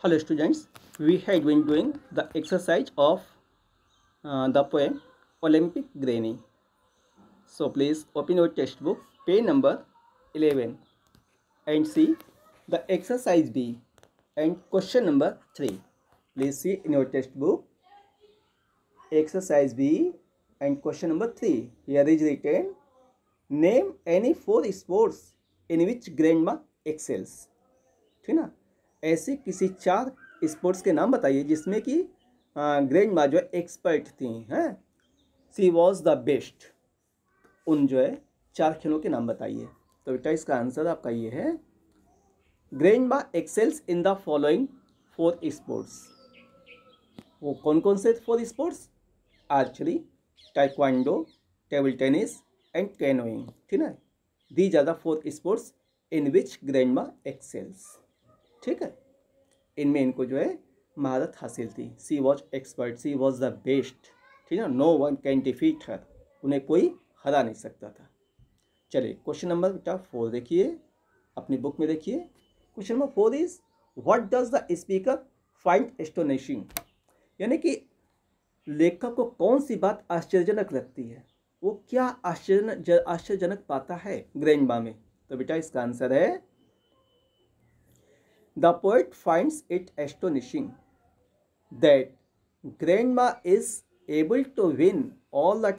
Hello students, we had been doing the exercise of the poem Olympic Granny. So please open your textbook, page number 11 and see the exercise B and question number 3. Please see in your textbook exercise B and question number 3. Here is written, name any 4 sports in which grandma excels. ठीक ना, ऐसे किसी 4 sports के नाम बताइए जिसमें कि grand माँ जो है एक्सपर्ट थी हैं, सी वॉज द बेस्ट। उन जो है 4 खेलों के नाम बताइए। तो बेटा इसका आंसर आपका ये है, grandma excels in the following 4 sports. वो कौन कौन से 4 sports? Archery, taekwondo, table tennis and canoeing. ठीक है, these are the 4 sports in which grandma excels. ठीक है, इनमें इनको जो है महारत हासिल थी। She was expert, she was the best. ठीक है, no one can defeat her, उन्हें कोई हरा नहीं सकता था। चलिए क्वेश्चन नंबर बेटा 4 देखिए, अपनी बुक में देखिए। Question number 4 is, what does the speaker find astonishing? यानी कि लेखक को कौन सी बात आश्चर्यजनक लगती है, वो क्या आश्चर्यजनक पाता है ग्रैंड माँ में? तो बेटा इसका आंसर है, the poet finds it astonishing that grandma is able to win all the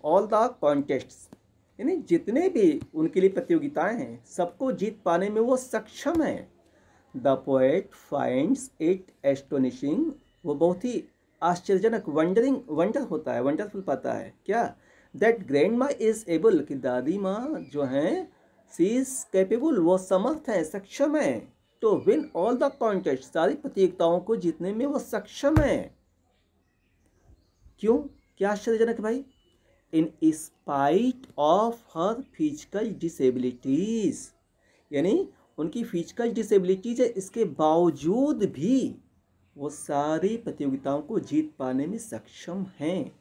all the contests। यानी जितने भी उनके लिए प्रतियोगिताएं हैं सबको जीत पाने में वो सक्षम है। The poet finds it astonishing, वो बहुत ही आश्चर्यजनक, वंडर होता है, वंडरफुल पाता है क्या? दैट ग्रैंडमा इज एबल, कि दादी माँ जो हैं, सी इज कैपेबल, वो समर्थ है, सक्षम है, to win all the contest, सारी प्रतियोगिताओं को जीतने में वो सक्षम है। क्यों, क्या आश्चर्यजनक भाई? In spite of her physical disabilities, यानी उनकी फिजिकल डिसेबिलिटीज है, इसके बावजूद भी वो सारी प्रतियोगिताओं को जीत पाने में सक्षम हैं।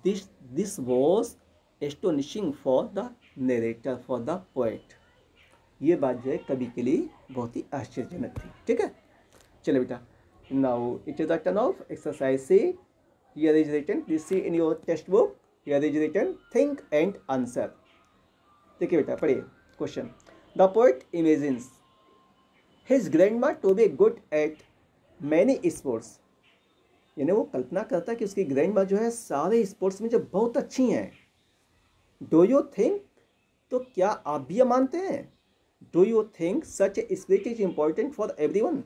This was astonishing for the narrator, for the poet. ये बात जो है कवि के लिए बहुत ही आश्चर्यजनक थी। ठीक है, चलो बेटा, now it is the turn of exercise C. Here is written, please see in your text book, here is written, think and answer. देखिए बेटा, पढ़िए question. The poet imagines his grandma to be good at many sports. यानी वो कल्पना करता है कि उसकी grandma जो है सारे स्पोर्ट्स में जो बहुत अच्छी हैं। डू यू थिंक, तो क्या आप भी ये मानते हैं? Do you think such a spirit is important for everyone,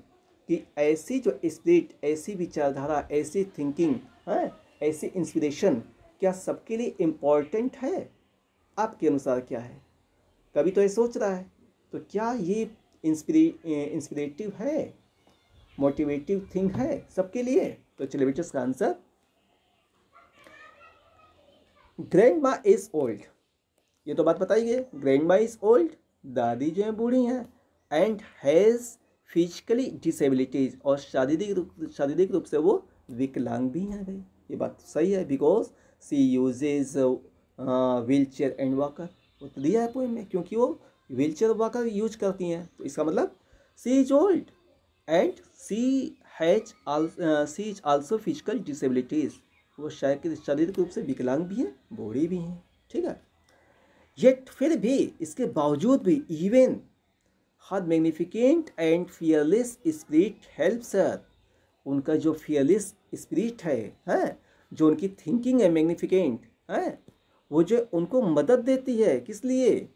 कि ऐसी जो स्पिरिट, ऐसी विचारधारा, ऐसी थिंकिंग है, ऐसी इंस्पिरेशन क्या सबके लिए इम्पॉर्टेंट है? आपके अनुसार क्या है? कभी तो ये सोच रहा है, तो क्या ये इंस्पिरेटिव है, मोटिवेटिव थिंग है सबके लिए? तो चलिए बेटा इसका आंसर, ग्रैंड माँ इज ओल्ड, ये तो बात बताई गई, ग्रैंड माँ इज ओल्ड, दादी जो है बूढ़ी हैं, एंड हैज़ फिजिकली डिसेबिलिटीज, और शारीरिक रूप से वो विकलांग भी हैं। भाई ये बात सही है, because she uses wheelchair and walker, वो तो दिया है पोएम में, क्योंकि वो व्हील चेयर वॉकर यूज करती हैं। तो इसका मतलब she is old and she is also physical disabilities, वो शारीरिक रूप से विकलांग भी हैं, बूढ़ी भी हैं। ठीक है, येट फिर भी, इसके बावजूद भी, even her magnificent and fearless spirit helps her, उनका जो फियरलेस स्पिरिट है, जो उनकी थिंकिंग है मैग्निफिकेंट है, वो जो उनको मदद देती है, किस लिए?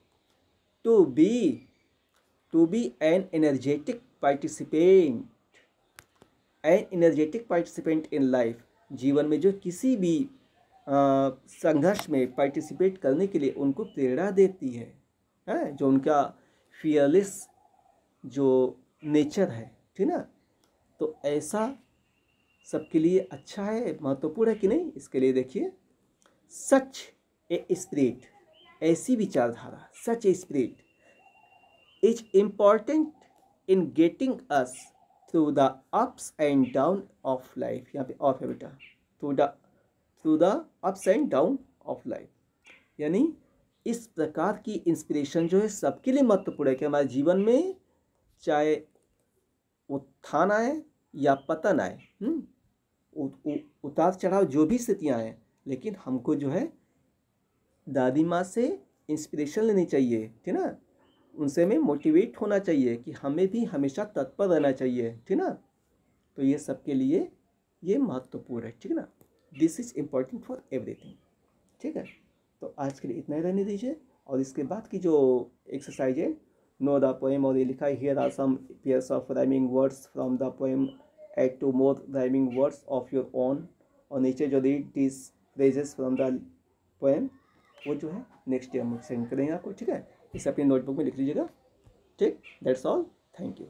To be an energetic participant in life, जीवन में जो किसी भी संघर्ष में पार्टिसिपेट करने के लिए उनको प्रेरणा देती है, जो उनका फियरलेस जो नेचर है। ठीक ना, तो ऐसा सबके लिए अच्छा है, महत्वपूर्ण है कि नहीं? इसके लिए देखिए, सच ए स्पिरिट, ऐसी विचारधारा, such a spirit is important in getting us through the ups and down of life. यहाँ पे ऑफ है बेटा, through the ups and down of life, यानी इस प्रकार की इंस्पिरेशन जो है सबके लिए महत्वपूर्ण है कि हमारे जीवन में चाहे उत्थान आए या पतन आए, उतार चढ़ाव जो भी स्थितियाँ आए, लेकिन हमको जो है दादी माँ से इंस्पिरेशन लेनी चाहिए, ठीक ना, उनसे हमें मोटिवेट होना चाहिए कि हमें भी हमेशा तत्पर रहना चाहिए, ठीक ना। तो ये सबके लिए ये महत्वपूर्ण है, ठीक है ना। This is important for everything, ठीक है। तो आज के लिए इतना ही रहने दीजिए, और इसके बाद की जो एक्सरसाइज है, नो द पोएम, और ये लिखा है here are some pairs of rhyming words from the poem, add two more rhyming words of your own, और नीचे जो read this phrases from the poem, वो जो है नेक्स्ट डे हम सेंड करेंगे आपको, ठीक है। इसे अपनी नोटबुक में लिख लीजिएगा, ठीक। That's all, thank you.